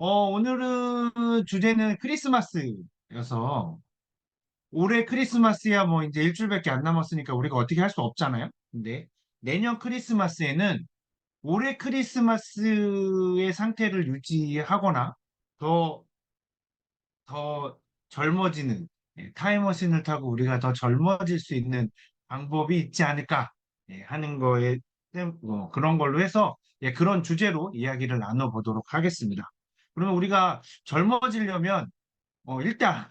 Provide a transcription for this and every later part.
오늘은 주제는 크리스마스여서 올해 크리스마스야 뭐 이제 일주일밖에 안 남았으니까 우리가 어떻게 할 수 없잖아요. 근데 내년 크리스마스에는 올해 크리스마스의 상태를 유지하거나 더, 더 젊어지는 타임머신을 타고 우리가 더 젊어질 수 있는 방법이 있지 않을까 하는 거에 그런 걸로 해서 그런 주제로 이야기를 나눠보도록 하겠습니다. 그러면 우리가 젊어지려면 일단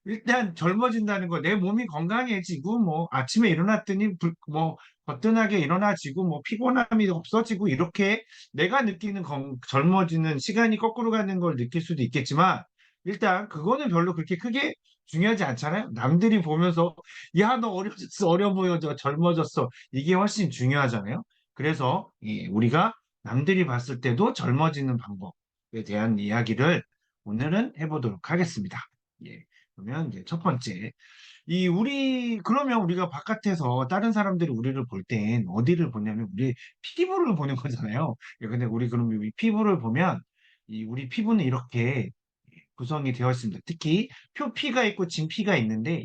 일단 젊어진다는 거, 내 몸이 건강해지고 뭐 아침에 일어났더니 뭐 거뜬하게 일어나지고 뭐 피곤함이 없어지고 이렇게 내가 느끼는 젊어지는 시간이 거꾸로 가는 걸 느낄 수도 있겠지만 일단 그거는 별로 그렇게 크게 중요하지 않잖아요. 남들이 보면서 야, 너 어려졌어, 어려 보여져, 젊어졌어. 이게 훨씬 중요하잖아요. 그래서 우리가 남들이 봤을 때도 젊어지는 방법에 대한 이야기를 오늘은 해보도록 하겠습니다. 예. 그러면 이제 첫 번째, 그러면 우리가 바깥에서 다른 사람들이 우리를 볼 땐 어디를 보냐면 우리 피부를 보는 거잖아요. 근데 우리 그럼 이 피부를 보면 우리 피부는 이렇게 구성이 되어 있습니다. 특히 표피가 있고 진피가 있는데,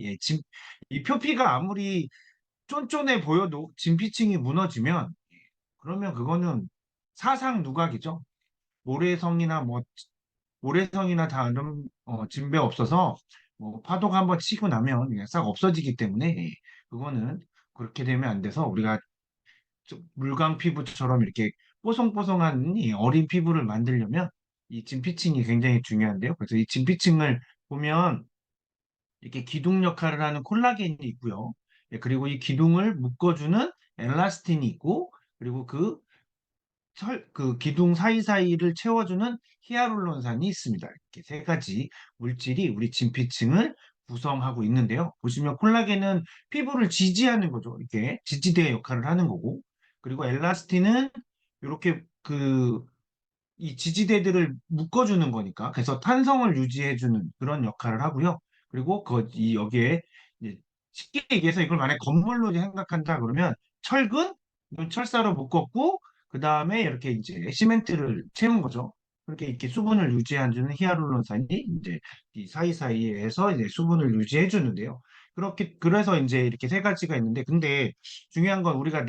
이 표피가 아무리 쫀쫀해 보여도 진피층이 무너지면 그러면 그거는 사상 누각이죠. 모래성이나 뭐 모래성이나 다른 진배 없어서 뭐 파도가 한번 치고 나면 그냥 싹 없어지기 때문에 그거는 그렇게 되면 안 돼서 우리가 좀 물광 피부처럼 이렇게 뽀송뽀송한 이 어린 피부를 만들려면 이 진피층이 굉장히 중요한데요. 그래서 이 진피층을 보면 이렇게 기둥 역할을 하는 콜라겐이 있고요. 그리고 이 기둥을 묶어주는 엘라스틴이 있고, 그리고 그 기둥 사이사이를 채워주는 히알루론산이 있습니다. 이렇게 세 가지 물질이 우리 진피층을 구성하고 있는데요. 보시면 콜라겐은 피부를 지지하는 거죠. 이렇게 지지대 역할을 하는 거고, 그리고 엘라스틴은 이렇게 이 지지대들을 묶어주는 거니까, 그래서 탄성을 유지해주는 그런 역할을 하고요. 그리고 여기에 이제 쉽게 얘기해서 이걸 만약 건물로 생각한다 그러면 철근, 이건 철사로 묶었고, 그 다음에 이렇게 이제 시멘트를 채운 거죠. 그렇게 이렇게 수분을 유지해주는 히알루론산이 이제 이 사이사이에서 이제 수분을 유지해 주는데요. 그래서 이제 이렇게 세 가지가 있는데, 근데 중요한 건 우리가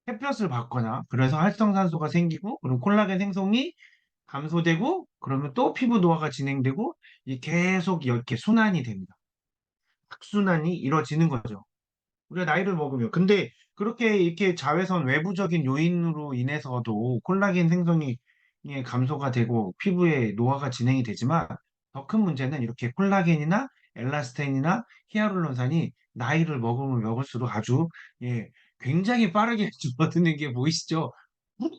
햇볕을 받거나 그래서 활성산소가 생기고 그럼 콜라겐 생성이 감소되고 그러면 또 피부 노화가 진행되고 이 계속 이렇게 순환이 됩니다. 악순환이 이루어지는 거죠. 우리가 나이를 먹으면. 근데 그렇게 이렇게 자외선 외부적인 요인으로 인해서도 콜라겐 생성이 감소가 되고 피부에 노화가 진행이 되지만 더 큰 문제는 이렇게 콜라겐이나 엘라스틴이나 히알루론산이 나이를 먹으면 먹을수록 아주 예, 굉장히 빠르게 줄어드는 게 보이시죠? 훅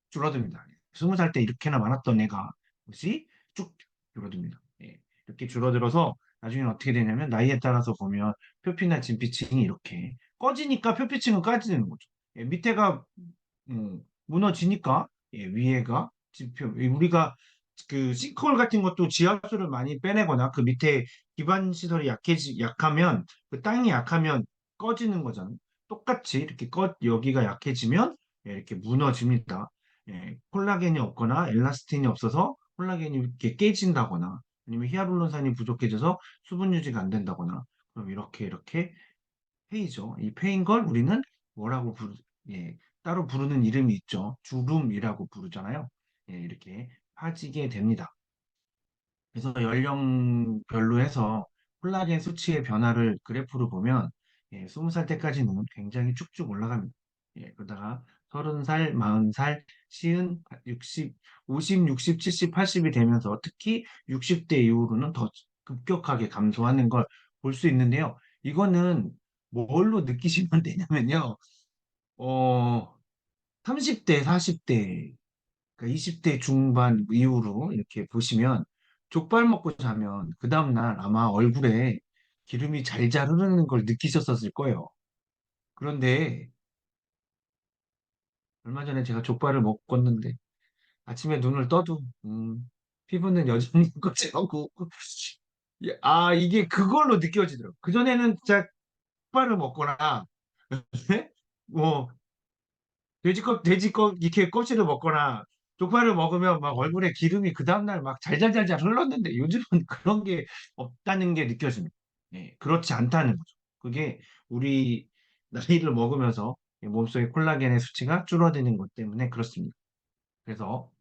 줄어듭니다. 20살 때 이렇게나 많았던 애가 뭐지? 쭉 줄어듭니다. 이렇게 줄어들어서 나중에 어떻게 되냐면 나이에 따라서 보면 표피나 진피층이 이렇게 꺼지니까 표피층은 까지는 거죠. 밑에가 무너지니까 위에가 우리가 그 싱크홀 같은 것도 지하수를 많이 빼내거나 그 밑에 기반 시설이 약하면 그 땅이 약하면 꺼지는 거잖아요. 똑같이 이렇게 여기가 약해지면 이렇게 무너집니다. 콜라겐이 없거나 엘라스틴이 없어서 콜라겐이 이렇게 깨진다거나 아니면 히알루론산이 부족해져서 수분 유지가 안 된다거나 그럼 이렇게 페이죠. 이 페인 걸 우리는 뭐라고 따로 부르는 이름이 있죠. 주름이라고 부르잖아요. 이렇게 파지게 됩니다. 그래서 연령별로 해서 콜라겐 수치의 변화를 그래프로 보면 20살 때까지는 굉장히 쭉쭉 올라갑니다. 그러다가 30살, 40살, 50, 60, 50, 60, 70, 80이 되면서 특히 60대 이후로는 더 급격하게 감소하는 걸 볼 수 있는데요. 이거는 뭘로 느끼시면 되냐면요. 어, 30대, 40대, 그러니까 20대 중반 이후로 이렇게 보시면 족발 먹고 자면 그 다음날 아마 얼굴에 기름이 잘잘 흐르는 걸 느끼셨었을 거예요. 그런데 얼마 전에 제가 족발을 먹었는데 아침에 눈을 떠도 피부는 여전히 거칠하고 이게 그걸로 느껴지더라고요. 그전에는 진짜 족발을 먹거나 뭐 돼지껍 이렇게 껍질을 먹거나 족발을 먹으면 막 얼굴에 기름이 그 다음날 막 잘잘잘잘 흘렀는데 요즘은 그런 게 없다는 게 느껴집니다. 예, 그렇지 않다는 거죠. 그게 우리 나이를 먹으면서 몸속의 콜라겐의 수치가 줄어드는 것 때문에 그렇습니다. 그래서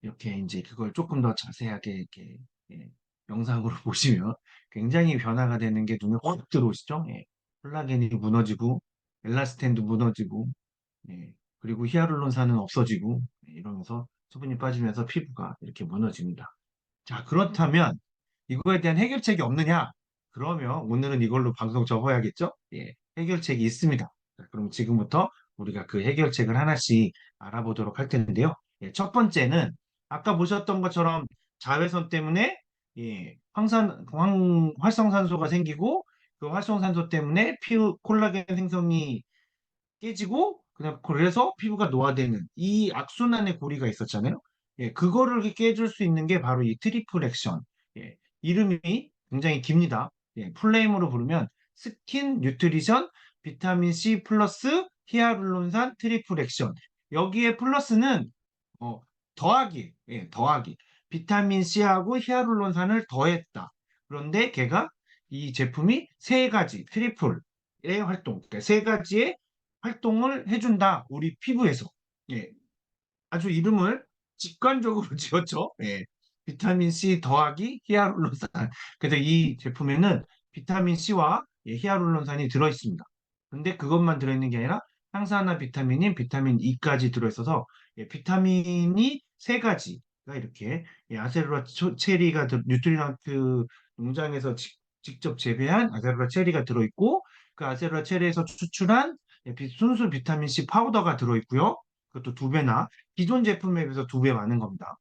이렇게 이제 그걸 조금 더 자세하게 이렇게 예, 영상으로 보시면 굉장히 변화가 되는 게 눈에 확 들어오시죠? 예, 콜라겐이 무너지고 엘라스틴도 무너지고 예, 그리고 히알루론산은 없어지고 예, 이러면서 수분이 빠지면서 피부가 이렇게 무너집니다. 자, 그렇다면 이거에 대한 해결책이 없느냐? 그러면 오늘은 이걸로 방송 접어야겠죠? 예, 해결책이 있습니다. 자, 그럼 지금부터 우리가 그 해결책을 하나씩 알아보도록 할 텐데요. 예, 첫 번째는 아까 보셨던 것처럼 자외선 때문에 예, 활성산소가 생기고 그 활성산소 때문에 피부 콜라겐 생성이 깨지고 그냥 그래서 피부가 노화되는 이 악순환의 고리가 있었잖아요. 예, 그거를 깨줄 수 있는 게 바로 이 트리플 액션. 예, 이름이 굉장히 깁니다. 예, 풀네임으로 부르면 스킨 뉴트리션 비타민 C 플러스 히아룰론산 트리플 액션. 여기에 플러스는 어, 더하기, 예, 더하기. 비타민 C하고 히아룰론산을 더했다. 그런데 걔가 이 제품이 세 가지 트리플의 활동, 그러니까 세 가지의 활동을 해준다. 우리 피부에서. 예, 아주 이름을 직관적으로 지었죠. 예, 비타민 C 더하기 히아룰론산. 그래서 이 제품에는 비타민 C와 예, 히아룰론산이 들어있습니다. 근데 그것만 들어있는 게 아니라 항산화 비타민인 비타민 E까지 들어있어서 예, 비타민이 세 가지가 이렇게 예, 아세로라 체리가 뉴트리런트 농장에서 직접 재배한 아세로라 체리가 들어있고 그 아세로라 체리에서 추출한 예, 순수 비타민 C 파우더가 들어있고요. 그것도 두 배나 기존 제품에 비해서 두 배 많은 겁니다.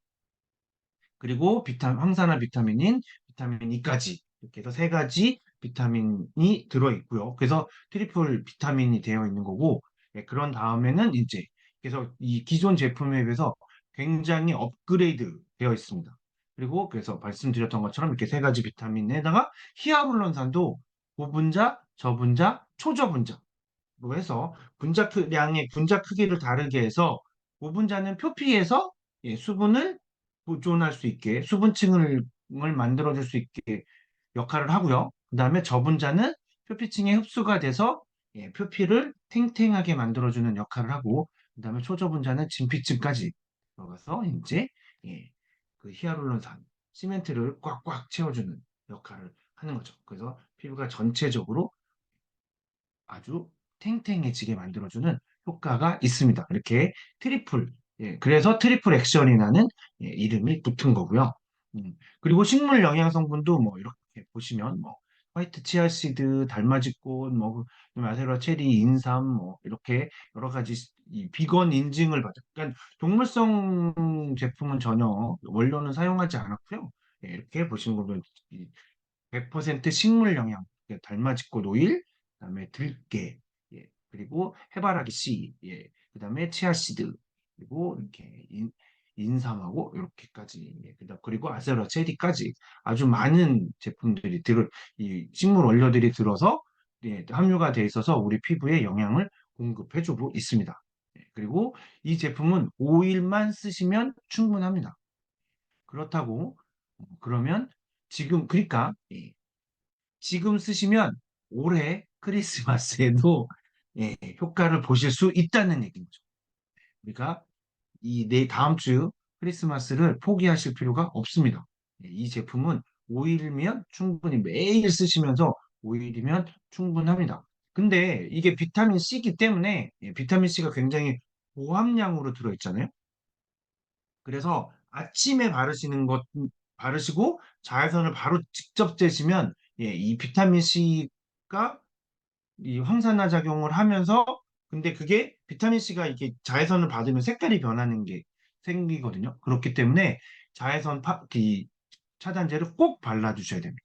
그리고 항산화 비타민인 비타민 E까지 이렇게 해서 세 가지 비타민이 들어있고요. 그래서 트리플 비타민이 되어 있는 거고 예, 그런 다음에는 이제 그래서 이 기존 제품에 비해서 굉장히 업그레이드 되어 있습니다. 그리고 그래서 말씀드렸던 것처럼 이렇게 세 가지 비타민에다가 히아룰론산도 고분자, 저분자, 초저분자 로 해서 분자량의 분자 크기를 다르게 해서 고분자는 표피에서 예, 수분을 보존할 수 있게 수분층을 만들어줄 수 있게 역할을 하고요. 그 다음에 저분자는 표피층에 흡수가 돼서 예, 표피를 탱탱하게 만들어주는 역할을 하고 그 다음에 초저분자는 진피층까지 들어가서 이제 예, 그 히아룰론산 시멘트를 꽉꽉 채워주는 역할을 하는 거죠. 그래서 피부가 전체적으로 아주 탱탱해지게 만들어주는 효과가 있습니다. 이렇게 트리플, 예, 그래서 트리플 액션이라는 예, 이름이 붙은 거고요. 그리고 식물 영양 성분도 뭐 이렇게 보시면 뭐 화이트 치아씨드, 달맞이꽃, 뭐 아세로 체리, 인삼 뭐 이렇게 여러 가지 이 비건 인증을 받은 그러니까 동물성 제품은 전혀 원료는 사용하지 않았고요. 예, 이렇게 보시는 거면 100% 식물 영양, 달맞이꽃 오일, 그다음에 들깨, 예, 그리고 해바라기 씨, 예, 그다음에 치아씨드, 그리고 이렇게 인삼하고 이렇게까지, 예, 그리고 아세로 체리까지 아주 많은 제품들이 이 식물 원료들이 들어서 예, 함유가 돼 있어서 우리 피부에 영양을 공급해주고 있습니다. 예, 그리고 이 제품은 오일만 쓰시면 충분합니다. 그렇다고 그러면 지금 그러니까 예, 지금 쓰시면 올해 크리스마스에도 예, 효과를 보실 수 있다는 얘기죠. 그러니까 다음 주 크리스마스를 포기하실 필요가 없습니다. 예, 이 제품은 오일이면 충분히 매일 쓰시면서 오일이면 충분합니다. 근데 이게 비타민 C이기 때문에 예, 비타민 C가 굉장히 고함량으로 들어있잖아요. 그래서 아침에 바르시고 자외선을 바로 직접 쬐시면 예, 이 비타민 C가 이 황산화 작용을 하면서 근데 그게 비타민 C가 이게 자외선을 받으면 색깔이 변하는 게 생기거든요. 그렇기 때문에 이 차단제를 꼭 발라주셔야 됩니다.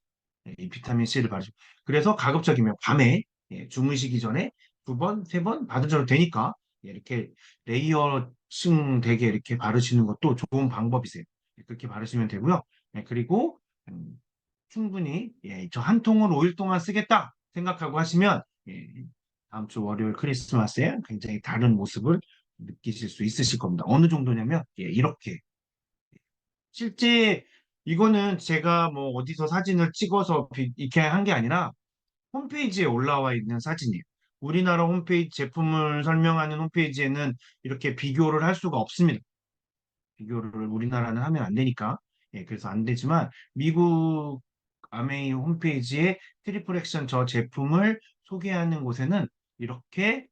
예, 이 비타민 C를 바르시고 그래서 가급적이면 밤에 예, 주무시기 전에 두 번, 세 번 받으셔도 되니까 예, 이렇게 레이어층 되게 이렇게 바르시는 것도 좋은 방법이세요. 예, 그렇게 바르시면 되고요. 예, 그리고 충분히 예, 저 한 통을 5일 동안 쓰겠다 생각하고 하시면 예, 다음 주 월요일 크리스마스에 굉장히 다른 모습을 느끼실 수 있으실 겁니다. 어느 정도냐면 이렇게 실제 이거는 제가 뭐 어디서 사진을 찍어서 이렇게 한 게 아니라 홈페이지에 올라와 있는 사진이에요. 우리나라 홈페이지 제품을 설명하는 홈페이지에는 이렇게 비교를 할 수가 없습니다. 비교를 우리나라는 하면 안 되니까. 그래서 안 되지만 미국 아메이 홈페이지에 트리플 액션 저 제품을 소개하는 곳에는 이렇게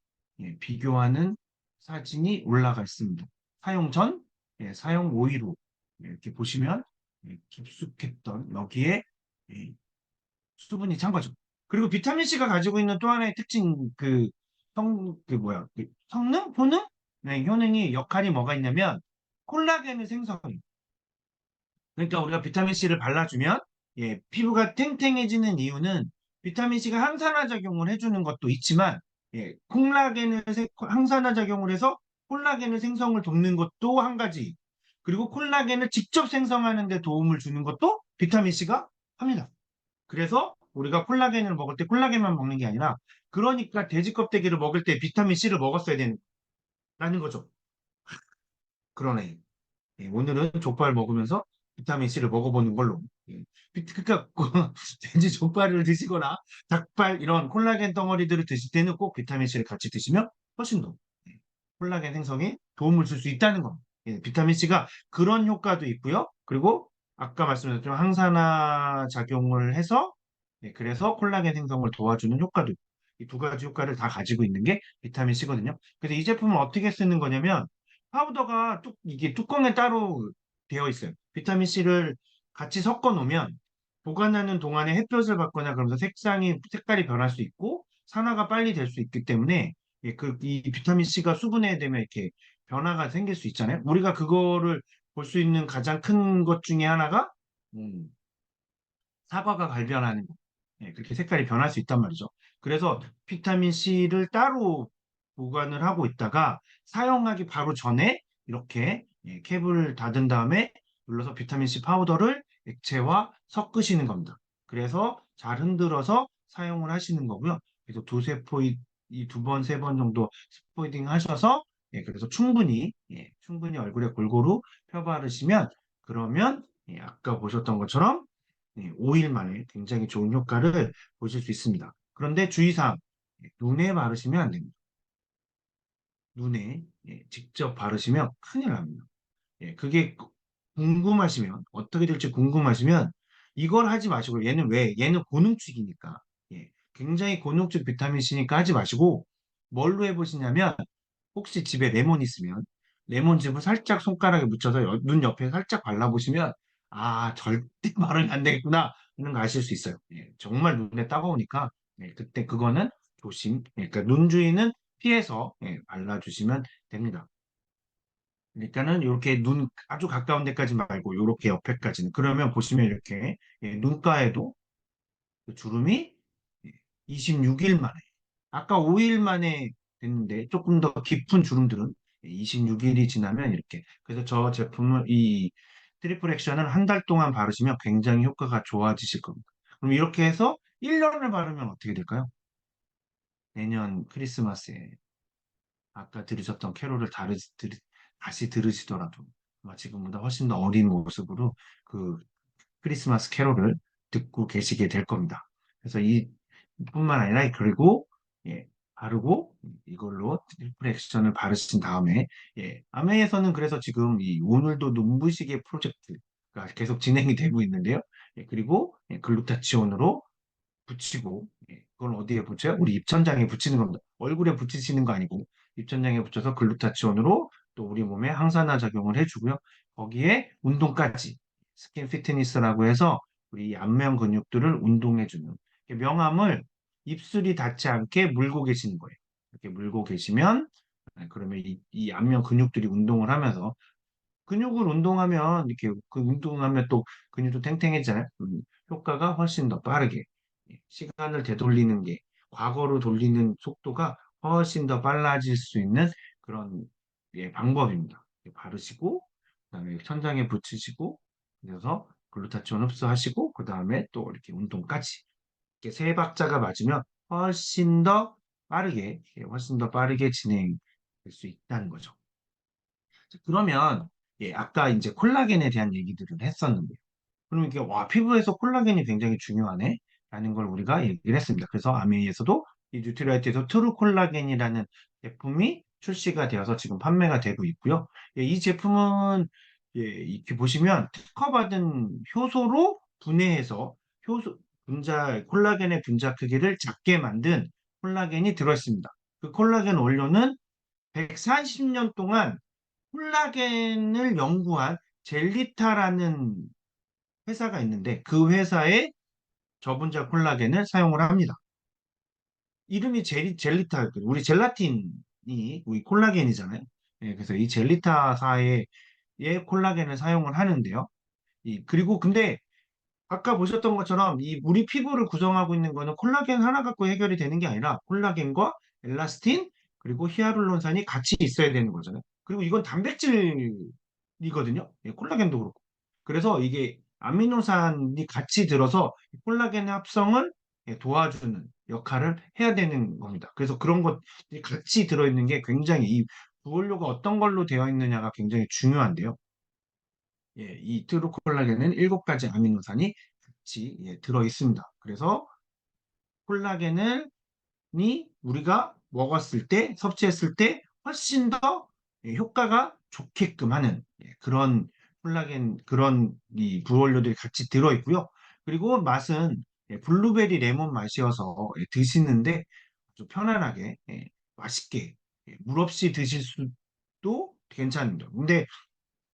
비교하는 사진이 올라가 있습니다. 사용 전, 사용 5일 후 이렇게 보시면 깊숙했던 여기에 예, 수분이 찬 거죠. 그리고 비타민 C가 가지고 있는 또 하나의 특징 그 성능? 효능? 네, 효능이 역할이 뭐가 있냐면 콜라겐을 생성해요. 그러니까 우리가 비타민 C를 발라주면 피부가 탱탱해지는 이유는 비타민 C가 항산화 작용을 해주는 것도 있지만 항산화 작용을 해서 콜라겐을 생성을 돕는 것도 한 가지. 그리고 콜라겐을 직접 생성하는 데 도움을 주는 것도 비타민 C가 합니다. 그래서 우리가 콜라겐을 먹을 때 콜라겐만 먹는 게 아니라 그러니까 돼지 껍데기를 먹을 때 비타민 C를 먹었어야 된다는 거죠. 그러네. 오늘은 족발 먹으면서 비타민 C를 먹어보는 걸로. 그러니까 돼지 족발을 드시거나 닭발 이런 콜라겐 덩어리들을 드실 때는 꼭 비타민 C를 같이 드시면 훨씬 더 콜라겐 생성에 도움을 줄 수 있다는 거. 비타민 C가 그런 효과도 있고요. 그리고 아까 말씀드렸지만 항산화 작용을 해서 그래서 콜라겐 생성을 도와주는 효과도 있고 이 두 가지 효과를 다 가지고 있는 게 비타민 C거든요. 그래서 이 제품을 어떻게 쓰는 거냐면 파우더가 이게 뚜껑에 따로 되어 있어요. 비타민 C를 같이 섞어 놓으면 보관하는 동안에 햇볕을 받거나 그러면서 색깔이 변할 수 있고 산화가 빨리 될 수 있기 때문에 이 비타민 C가 수분에 되면 이렇게 변화가 생길 수 있잖아요. 우리가 그거를 볼 수 있는 가장 큰 것 중에 하나가 음, 사과가 발견하는 거. 그렇게 색깔이 변할 수 있단 말이죠. 그래서 비타민 C를 따로 보관을 하고 있다가 사용하기 바로 전에 이렇게 캡을 닫은 다음에 눌러서 비타민 C 파우더를 액체와 섞으시는 겁니다. 그래서 잘 흔들어서 사용을 하시는 거고요. 그래서 이 두 번, 세 번 정도 스포이딩 하셔서 그래서 충분히 얼굴에 골고루 펴 바르시면 그러면 아까 보셨던 것처럼 5일 만에 굉장히 좋은 효과를 보실 수 있습니다. 그런데 주의사항, 눈에 바르시면 안 됩니다. 눈에 직접 바르시면 큰일 납니다. 그게 궁금하시면, 어떻게 될지 궁금하시면 이걸 하지 마시고, 얘는 왜? 얘는 고농축이니까. 굉장히 고농축 비타민 C니까 하지 마시고, 뭘로 해보시냐면, 혹시 집에 레몬 있으면, 레몬즙을 살짝 손가락에 묻혀서 눈 옆에 살짝 발라보시면, 아, 절대 바르면 안 되겠구나. 하는 거 아실 수 있어요. 정말 눈에 따가우니까, 그때 그거는 그러니까 눈 주위는 피해서 발라주시면 됩니다. 그러니까는 이렇게 눈 아주 가까운 데까지 말고 이렇게 옆에까지는 그러면 보시면 이렇게 눈가에도 그 주름이 26일 만에 아까 5일 만에 됐는데 조금 더 깊은 주름들은 26일이 지나면 이렇게 그래서 저 제품을 이 트리플 액션을 한 달 동안 바르시면 굉장히 효과가 좋아지실 겁니다. 그럼 이렇게 해서 1년을 바르면 어떻게 될까요? 내년 크리스마스에 아까 들으셨던 캐롤을 다시 들으시더라도 아마 지금보다 훨씬 더 어린 모습으로 그 크리스마스 캐롤을 듣고 계시게 될 겁니다. 그래서 이뿐만 아니라 그리고 바르고 이걸로 트리플 액션을 바르신 다음에 아메에서는 그래서 지금 이 오늘도 눈부시게 프로젝트가 계속 진행이 되고 있는데요. 그리고 글루타치온으로 붙이고 그걸 어디에 붙여요? 우리 입천장에 붙이는 겁니다. 얼굴에 붙이시는 거 아니고 입천장에 붙여서 글루타치온으로 또 우리 몸에 항산화 작용을 해주고요. 거기에 운동까지 스킨 피트니스라고 해서 우리 안면 근육들을 운동해주는 명암을 입술이 닿지 않게 물고 계시는 거예요. 이렇게 물고 계시면 그러면 이 안면 근육들이 운동을 하면서 근육을 운동하면 이렇게 그 운동하면 또 근육도 탱탱해지잖아요. 효과가 훨씬 더 빠르게 시간을 되돌리는 게 과거로 돌리는 속도가 훨씬 더 빨라질 수 있는 그런 방법입니다. 바르시고 그다음에 천장에 붙이시고 그래서 글루타치온 흡수하시고 그다음에 또 이렇게 운동까지 이렇게 세 박자가 맞으면 훨씬 더 빠르게 진행될 수 있다는 거죠. 그러면 예, 아까 이제 콜라겐에 대한 얘기들을 했었는데 그럼 이게 와 피부에서 콜라겐이 굉장히 중요하네 라는 걸 우리가 얘기를 했습니다. 그래서 아메이에서도 이 뉴트리라이트에서 트루 콜라겐이라는 제품이 출시가 되어서 지금 판매가 되고 있고요. 예, 이 제품은 예, 이렇게 보시면 특허받은 효소로 분해해서 효소 콜라겐의 분자 크기를 작게 만든 콜라겐이 들어있습니다. 그 콜라겐 원료는 140년 동안 콜라겐을 연구한 젤리타라는 회사가 있는데 그 회사의 저분자 콜라겐을 사용을 합니다. 이름이 젤리타였거든요. 우리 젤라틴이 우리 콜라겐이잖아요. 예, 그래서 이 젤리타사의 콜라겐을 사용을 하는데요. 그리고 근데 아까 보셨던 것처럼 이 우리 피부를 구성하고 있는 거는 콜라겐 하나 갖고 해결이 되는 게 아니라 콜라겐과 엘라스틴 그리고 히알루론산이 같이 있어야 되는 거잖아요. 그리고 이건 단백질이거든요. 예, 콜라겐도 그렇고. 그래서 이게 아미노산이 같이 들어서 콜라겐의 합성을 예, 도와주는 역할을 해야 되는 겁니다. 그래서 그런 것들이 같이 들어있는 게 굉장히 이 부원료가 어떤 걸로 되어 있느냐가 굉장히 중요한데요. 예, 이 트루콜라겐은 7가지 아미노산이 같이 예, 들어 있습니다. 그래서 콜라겐을 우리가 먹었을 때, 섭취했을 때 훨씬 더 예, 효과가 좋게끔 하는 예, 그런 콜라겐, 그런 이 부원료들이 같이 들어 있고요. 그리고 맛은 예, 블루베리 레몬 맛이어서 예, 드시는데 아주 편안하게 예, 맛있게 예, 물 없이 드실 수도 괜찮습니다. 근데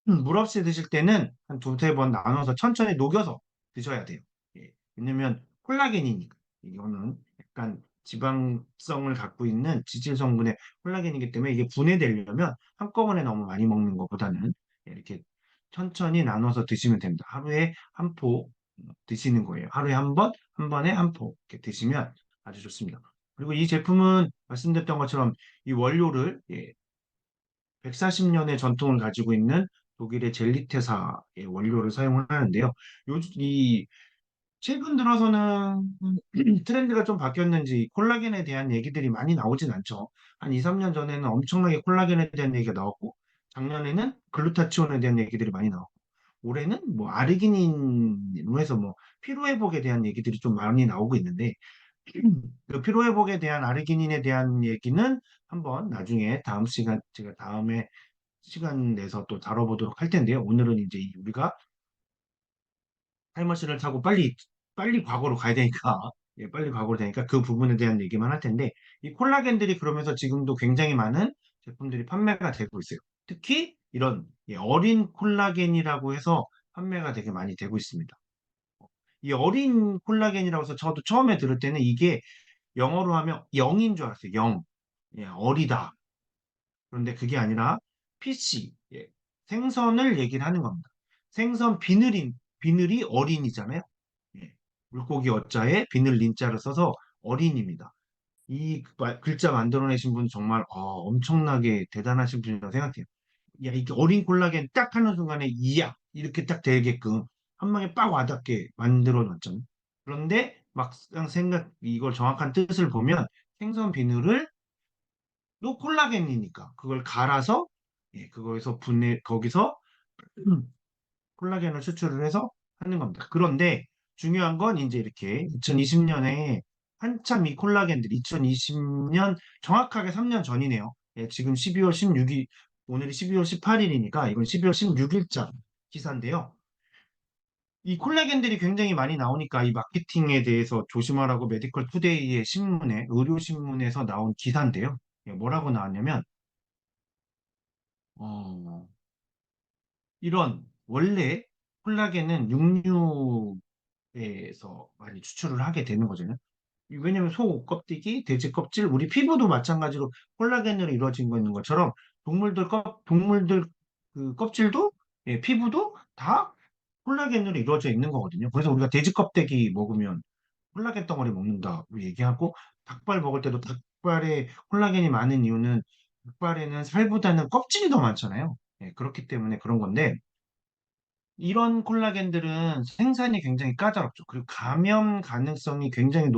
물 없이 드실 때는 한 두세 번 나눠서 천천히 녹여서 드셔야 돼요. 예. 왜냐면 콜라겐이니까. 이거는 약간 지방성을 갖고 있는 지질 성분의 콜라겐이기 때문에 이게 분해되려면 한꺼번에 너무 많이 먹는 것보다는 이렇게 천천히 나눠서 드시면 됩니다. 하루에 한 포 드시는 거예요. 하루에 한 번, 한 번에 한 포 이렇게 드시면 아주 좋습니다. 그리고 이 제품은 말씀드렸던 것처럼 이 원료를 140년의 전통을 가지고 있는 독일의 젤리테사의 원료를 사용을 하는데요. 이 최근 들어서는 트렌드가 좀 바뀌었는지 콜라겐에 대한 얘기들이 많이 나오진 않죠. 한 2, 3년 전에는 엄청나게 콜라겐에 대한 얘기가 나왔고 작년에는 글루타치온에 대한 얘기들이 많이 나왔고 올해는 뭐 아르기닌으로 해서 뭐 피로회복에 대한 얘기들이 좀 많이 나오고 있는데 그 피로회복에 대한 아르기닌에 대한 얘기는 한번 나중에 다음 시간 제가 다음에 시간 내서 또 다뤄보도록 할 텐데요. 오늘은 이제 우리가 타임머신을 타고 빨리 과거로 가야 되니까 예, 빨리 과거로 되니까 그 부분에 대한 얘기만 할 텐데 이 콜라겐들이 그러면서 지금도 굉장히 많은 제품들이 판매가 되고 있어요. 특히 이런 예, 어린 콜라겐이라고 해서 판매가 되게 많이 되고 있습니다. 이 어린 콜라겐이라고 해서 저도 처음에 들을 때는 이게 영어로 하면 영인 줄 알았어요. 영. 예, 어리다. 그런데 그게 아니라 PC, 예, 생선을 얘기를 하는 겁니다. 생선 비늘이 어린이잖아요. 예, 물고기 어자에 비늘 린자를 써서 어린입니다. 글자 만들어내신 분 정말 엄청나게 대단하신 분이라고 생각해요. 야, 이게 어린 콜라겐 딱 하는 순간에 이야 이렇게 딱 되게끔 한 방에 빡 와닿게 만들어 놨잖아요. 그런데 막상 이걸 정확한 뜻을 보면 생선 비늘을 또 콜라겐이니까 그걸 갈아서 예, 그거에서 거기서 음, 콜라겐을 추출을 해서 하는 겁니다. 그런데 중요한 건 이제 이렇게 2020년에 한참 이 콜라겐들 2020년 정확하게 3년 전이네요. 예, 지금 12월 16일 오늘이 12월 18일이니까 이건 12월 16일자 기사인데요. 이 콜라겐들이 굉장히 많이 나오니까 이 마케팅에 대해서 조심하라고 메디컬 투데이의 의료 신문에서 나온 기사인데요. 예, 뭐라고 나왔냐면 어, 이런 원래 콜라겐은 육류에서 많이 추출을 하게 되는 거잖아요. 왜냐면 소 껍데기, 돼지 껍질, 우리 피부도 마찬가지로 콜라겐으로 이루어진 거 있는 것처럼 동물들 그 껍질도 예, 피부도 다 콜라겐으로 이루어져 있는 거거든요. 그래서 우리가 돼지 껍데기 먹으면 콜라겐 덩어리 먹는다고 얘기하고 닭발 먹을 때도 닭발에 콜라겐이 많은 이유는 닭발에는 살보다는 껍질이 더 많잖아요. 예, 그렇기 때문에 그런 건데 이런 콜라겐들은 생산이 굉장히 까다롭죠. 그리고 감염 가능성이 굉장히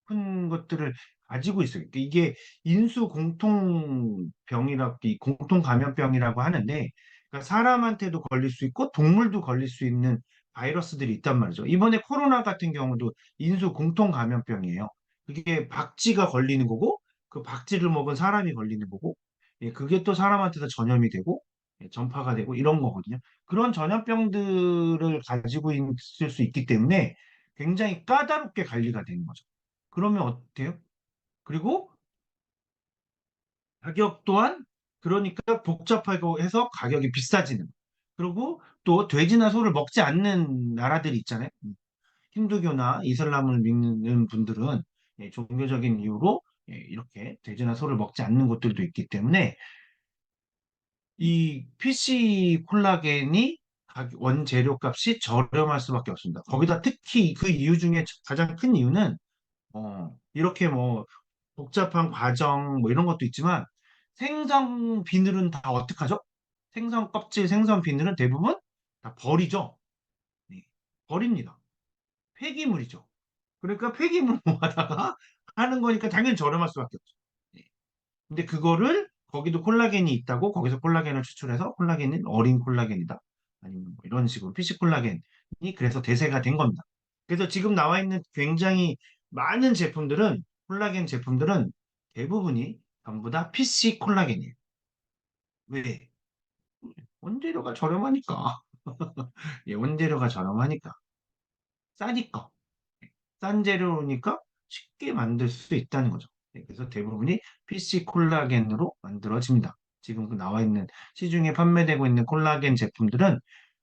높은 것들을 가지고 있어요. 그러니까 이게 인수 공통병이라고, 이 공통 감염병이라고 하는데, 그러니까 사람한테도 걸릴 수 있고 동물도 걸릴 수 있는 바이러스들이 있단 말이죠. 이번에 코로나 같은 경우도 인수 공통 감염병이에요. 그게 박쥐가 걸리는 거고, 그 박쥐를 먹은 사람이 걸리는 거고, 예, 그게 또 사람한테도 전염이 되고, 예, 전파가 되고 이런 거거든요. 그런 전염병들을 가지고 있을 수 있기 때문에 굉장히 까다롭게 관리가 되는 거죠. 그러면 어때요? 그리고 가격 또한 그러니까 복잡하고 해서 가격이 비싸지는. 그리고 또 돼지나 소를 먹지 않는 나라들이 있잖아요. 힌두교나 이슬람을 믿는 분들은 예, 종교적인 이유로 예, 이렇게 돼지나 소를 먹지 않는 곳들도 있기 때문에 이 PC 콜라겐이 원재료 값이 저렴할 수밖에 없습니다. 거기다 특히 그 이유 중에 가장 큰 이유는 이렇게 뭐 복잡한 과정 뭐 이런 것도 있지만 생선 비늘은 다 어떡하죠? 생선 껍질, 생선 비늘은 대부분 다 버리죠. 네, 버립니다. 폐기물이죠. 그러니까 폐기물 모아다가 하는 거니까 당연히 저렴할 수밖에 없죠. 네. 근데 그거를 거기도 콜라겐이 있다고 거기서 콜라겐을 추출해서 콜라겐은 어린 콜라겐이다. 아니면 뭐 이런 식으로 PC 콜라겐이 그래서 대세가 된 겁니다. 그래서 지금 나와 있는 굉장히 많은 제품들은 콜라겐 제품들은 대부분이 전부 다 PC 콜라겐이에요. 왜? 원재료가 저렴하니까. 예, 원재료가 저렴하니까. 싸니까. 싼 재료니까 쉽게 만들 수 있다는 거죠. 네, 그래서 대부분이 PC 콜라겐으로 만들어집니다. 지금 그 나와 있는 시중에 판매되고 있는 콜라겐 제품들은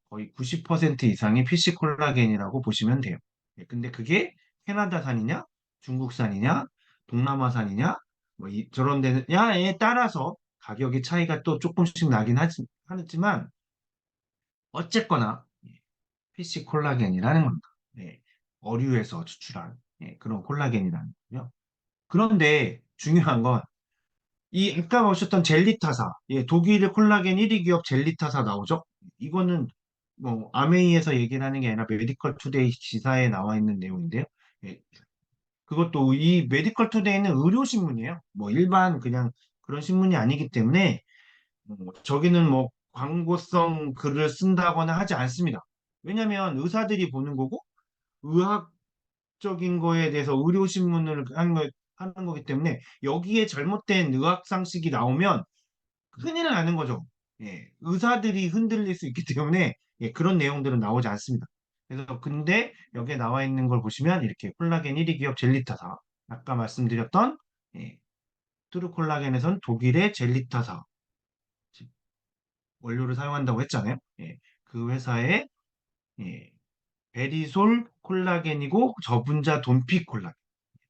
거의 90% 이상이 PC 콜라겐이라고 보시면 돼요. 네, 근데 그게 캐나다산이냐, 중국산이냐, 동남아산이냐, 뭐 저런 데냐에 따라서 가격의 차이가 또 조금씩 나긴 하지만 어쨌거나 PC 콜라겐이라는 겁니다. 네, 어류에서 추출한 예, 그런 콜라겐이라는 거요. 그런데 중요한 건 이 아까 보셨던 젤리타사, 예, 독일의 콜라겐 1위 기업 젤리타사 나오죠? 이거는 뭐 아메이에서 얘기를 하는 게 아니라 메디컬 투데이 지사에 나와 있는 내용인데요. 예, 그것도 이 메디컬 투데이는 의료 신문이에요. 뭐 일반 그냥 그런 신문이 아니기 때문에 저기는 뭐 광고성 글을 쓴다거나 하지 않습니다. 왜냐하면 의사들이 보는 거고 의학적인 거에 대해서 의료신문을 하는 거기 때문에 여기에 잘못된 의학 상식이 나오면 큰일 나는 거죠. 예, 의사들이 흔들릴 수 있기 때문에 예, 그런 내용들은 나오지 않습니다. 그래서 근데 여기에 나와 있는 걸 보시면 이렇게 콜라겐 1위 기업 젤리타사 아까 말씀드렸던 예, 트루콜라겐에선 독일의 젤리타사 원료를 사용한다고 했잖아요. 예, 그 회사의 예, 베리솔 콜라겐이고 저분자 돈피 콜라겐,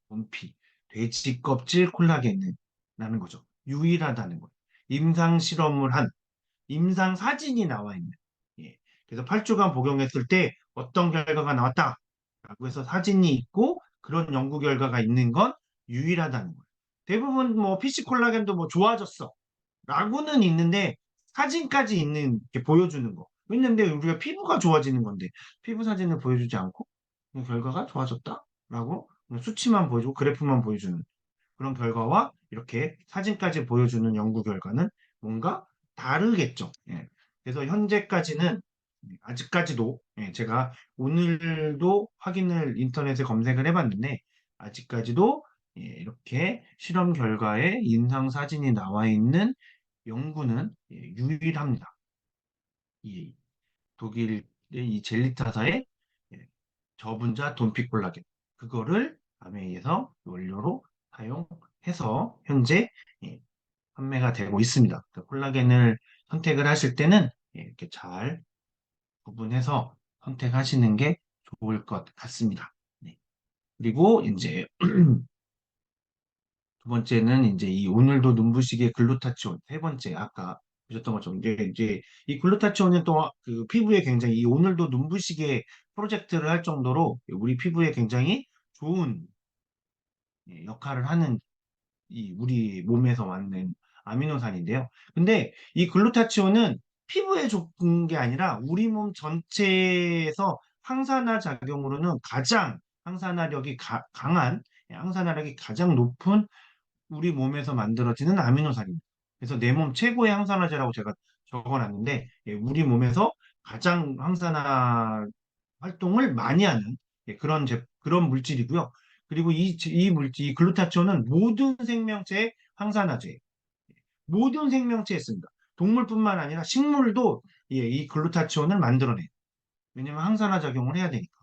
돈피, 돼지 껍질 콜라겐이라는 거죠. 유일하다는 거예요. 임상 실험을 한 임상 사진이 나와 있는. 예. 그래서 8주간 복용했을 때 어떤 결과가 나왔다라고 해서 사진이 있고 그런 연구 결과가 있는 건 유일하다는 거예요. 대부분 뭐 PC 콜라겐도 뭐 좋아졌어. 라고는 있는데 사진까지 있는 게 보여주는 거. 왜냐면 우리가 피부가 좋아지는 건데 피부 사진을 보여주지 않고 그냥 결과가 좋아졌다라고 그냥 수치만 보여주고 그래프만 보여주는 그런 결과와 이렇게 사진까지 보여주는 연구 결과는 뭔가 다르겠죠. 예. 그래서 현재까지는 아직까지도 예, 제가 오늘도 확인을 인터넷에 검색을 해봤는데 아직까지도 예, 이렇게 실험 결과에 인상 사진이 나와 있는 연구는 예, 유일합니다. 이 독일의 이 젤리타사의 예, 저분자 돈피콜라겐 그거를 아메이에서 원료로 사용해서 현재 예, 판매가 되고 있습니다. 그 콜라겐을 선택을 하실 때는 예, 이렇게 잘 구분해서 선택하시는 게 좋을 것 같습니다. 네. 그리고 이제 두 번째는 이제 이 오늘도 눈부시게 글루타치온. 세 번째 아까 보셨던 것처럼 이제 이 글루타치온은 또 그 피부에 굉장히 이 오늘도 눈부시게 프로젝트를 할 정도로 우리 피부에 굉장히 좋은 예, 역할을 하는 이 우리 몸에서 맞는 아미노산인데요. 근데 이 글루타치온은 피부에 좋은 게 아니라 우리 몸 전체에서 항산화 작용으로는 가장 항산화력이 강한 항산화력이 가장 높은 우리 몸에서 만들어지는 아미노산입니다. 그래서 내 몸 최고의 항산화제라고 제가 적어놨는데, 우리 몸에서 가장 항산화 활동을 많이 하는 그런 물질이고요. 그리고 이 물질, 이 글루타치온은 모든 생명체의 항산화제, 모든 생명체에 있습니다. 동물뿐만 아니라 식물도 이 글루타치온을 만들어내요. 왜냐하면 항산화 작용을 해야 되니까.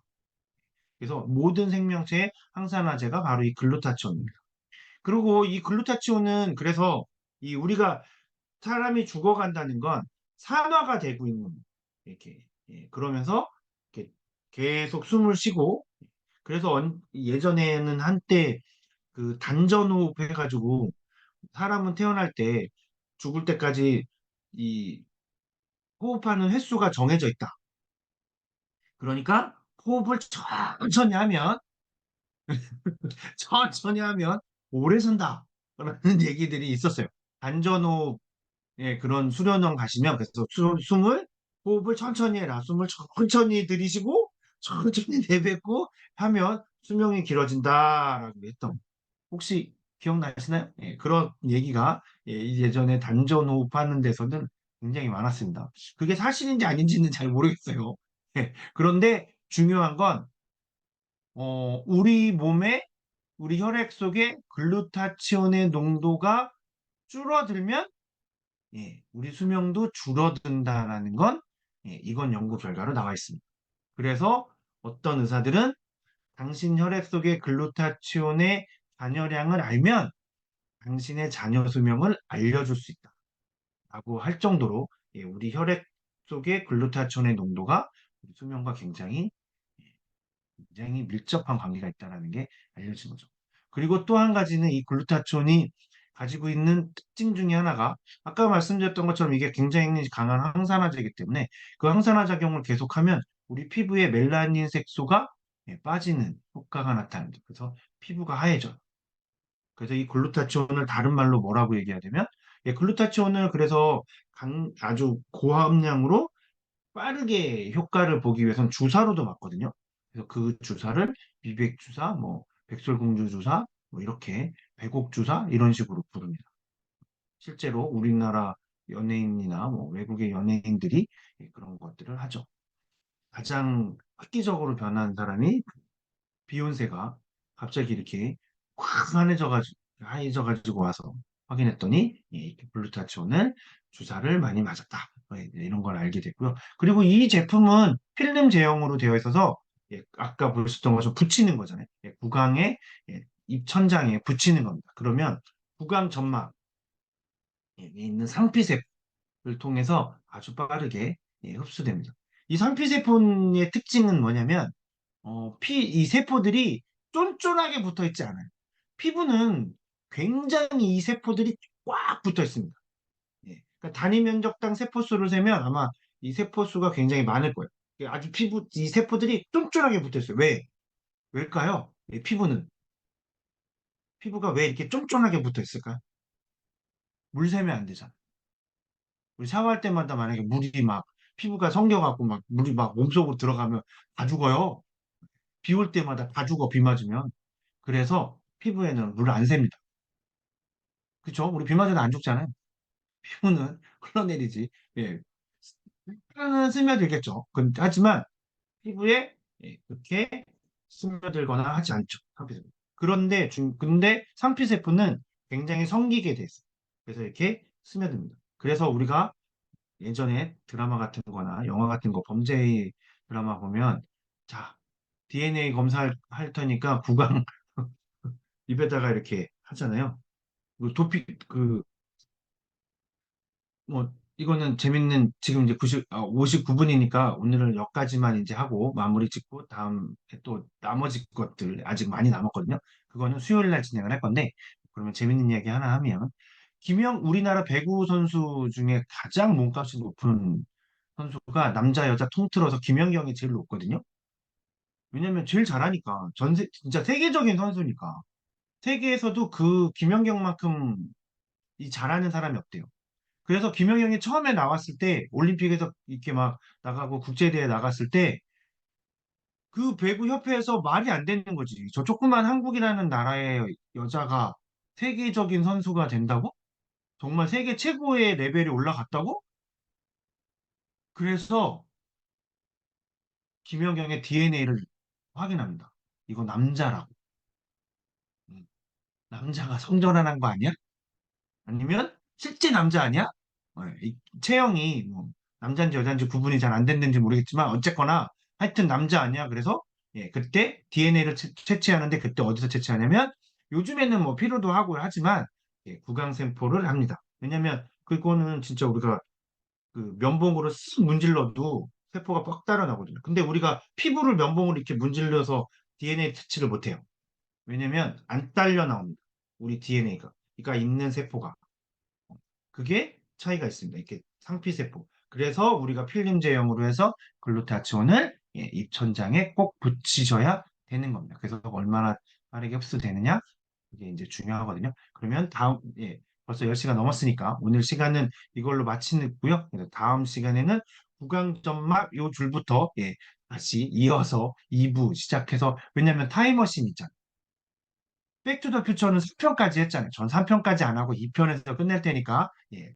그래서 모든 생명체의 항산화제가 바로 이 글루타치온입니다. 그리고 이 글루타치온은 그래서 이 우리가 사람이 죽어간다는 건 산화가 되고 있는 이렇게 그러면서 이렇게 계속 숨을 쉬고 그래서 예전에는 한때 그 단전호흡 해가지고 사람은 태어날 때 죽을 때까지 이 호흡하는 횟수가 정해져 있다. 그러니까 호흡을 천천히 하면 천천히 하면 오래 산다. 라는 얘기들이 있었어요. 단전호흡 그런 수련원 가시면 그래서 숨을 호흡을 천천히 해라. 숨을 천천히 들이쉬고 천천히 내뱉고 하면 수명이 길어진다라고 했던 혹시 기억나시나요? 그런 얘기가 예전에 단전호흡 하는 데서는 굉장히 많았습니다. 그게 사실인지 아닌지는 잘 모르겠어요. 그런데 중요한 건 우리 몸에 우리 혈액 속에 글루타치온의 농도가 줄어들면 우리 수명도 줄어든다라는 건 이건 연구 결과로 나와 있습니다. 그래서 어떤 의사들은 당신 혈액 속의 글루타치온의 잔여량을 알면 당신의 자녀 수명을 알려줄 수 있다라고 할 정도로 우리 혈액 속의 글루타치온의 농도가 우리 수명과 굉장히 밀접한 관계가 있다는 게 알려진 거죠. 그리고 또 한 가지는 이 글루타치온이 가지고 있는 특징 중에 하나가 아까 말씀드렸던 것처럼 이게 굉장히 강한 항산화제이기 때문에 그 항산화 작용을 계속하면 우리 피부에 멜라닌 색소가 빠지는 효과가 나타납니다. 그래서 피부가 하얘져요. 그래서 이 글루타치온을 다른 말로 뭐라고 얘기해야 되면 글루타치온을 그래서 아주 고함량으로 빠르게 효과를 보기 위해서는 주사로도 맞거든요. 그래서 그 주사를 미백 주사, 뭐 백설공주 주사, 뭐 이렇게 배곡 주사 이런 식으로 부릅니다. 실제로 우리나라 연예인이나 뭐 외국의 연예인들이 그런 것들을 하죠. 가장 획기적으로 변한 사람이 비욘세가 갑자기 이렇게 확 하얘져가지고 와서 확인했더니 이 글루타치온을 주사를 많이 맞았다. 이런 걸 알게 됐고요. 그리고 이 제품은 필름 제형으로 되어 있어서 아까 보셨던 것처럼 붙이는 거잖아요. 구강에 입천장에 붙이는 겁니다. 그러면 구강 점막에 있는 상피세포를 통해서 아주 빠르게 흡수됩니다. 이 상피세포의 특징은 뭐냐면 이 세포들이 쫀쫀하게 붙어 있지 않아요. 피부는 굉장히 이 세포들이 꽉 붙어 있습니다. 그러니까 단위 면적당 세포 수를 세면 아마 이 세포 수가 굉장히 많을 거예요. 아주 이 세포들이 쫀쫀하게 붙어 있어요. 왜? 왜일까요? 피부가 왜 이렇게 쫀쫀하게 붙어 있을까요? 물 세면 안 되잖아. 우리 샤워할 때마다 만약에 물이 막 피부가 성겨갖고 막 물이 막 몸속으로 들어가면 다 죽어요. 비 올 때마다 다 죽어, 비 맞으면. 그래서 피부에는 물 안 셉니다. 그쵸? 우리 비 맞으면 안 죽잖아요. 피부는 흘러내리지. 예. 는 스며들겠죠. 하지만 피부에 그렇게 스며들거나 하지 않죠. 상피세포. 근데 상피세포는 굉장히 성기게 돼 있어요. 그래서 이렇게 스며듭니다. 그래서 우리가 예전에 드라마 같은 거나 영화 같은 거 범죄 드라마 보면 자, DNA 검사할 테니까 구강 입에다가 이렇게 하잖아요. 뭐 이거는 재밌는 지금 이제 59분이니까 오늘은 여기까지만 이제 하고 마무리 짓고 다음에 또 나머지 것들 아직 많이 남았거든요. 그거는 수요일 날 진행을 할 건데 그러면 재밌는 이야기 하나 하면 우리나라 배구 선수 중에 가장 몸값이 높은 선수가 남자 여자 통틀어서 김연경이 제일 높거든요. 왜냐면 제일 잘하니까 진짜 세계적인 선수니까 세계에서도 그 김연경만큼 이 잘하는 사람이 없대요. 그래서 김연경이 처음에 나왔을 때 올림픽에서 이렇게 막 나가고 국제대회 나갔을 때 그 배구 협회에서 말이 안 되는 거지. 저 조그만 한국이라는 나라의 여자가 세계적인 선수가 된다고? 정말 세계 최고의 레벨이 올라갔다고? 그래서 김연경의 DNA를 확인합니다. 이거 남자라고. 음, 남자가 성전환한 거 아니야? 아니면 실제 남자 아니야? 이 체형이 뭐 남자인지 여자인지 구분이 잘 안 됐는지 모르겠지만 어쨌거나 하여튼 남자 아니야. 그래서 그때 DNA를 채취하는데 그때 어디서 채취하냐면 요즘에는 뭐 피로도 하고 하지만 구강세포를 합니다. 왜냐면 그거는 진짜 우리가 그 면봉으로 쓱 문질러도 세포가 뻑 달아나거든요. 근데 우리가 피부를 면봉으로 이렇게 문질러서 DNA 채취를 못해요. 왜냐면 안 딸려 나옵니다. 우리 DNA가. 그러니까 있는 세포가. 그게 차이가 있습니다. 이렇게 상피세포. 그래서 우리가 필름 제형으로 해서 글루타치온을 입천장에 꼭 붙이셔야 되는 겁니다. 그래서 얼마나 빠르게 흡수되느냐 이게 이제 중요하거든요. 그러면 다음 벌써 10시간 넘었으니까 오늘 시간은 이걸로 마치고요. 그래서 다음 시간에는 구강점막 요 줄부터 다시 이어서 2부 시작해서 왜냐면 타임머신 있잖아요. 백투더 퓨처는 3편까지 했잖아요. 전 3편까지 안 하고 2편에서 끝낼 테니까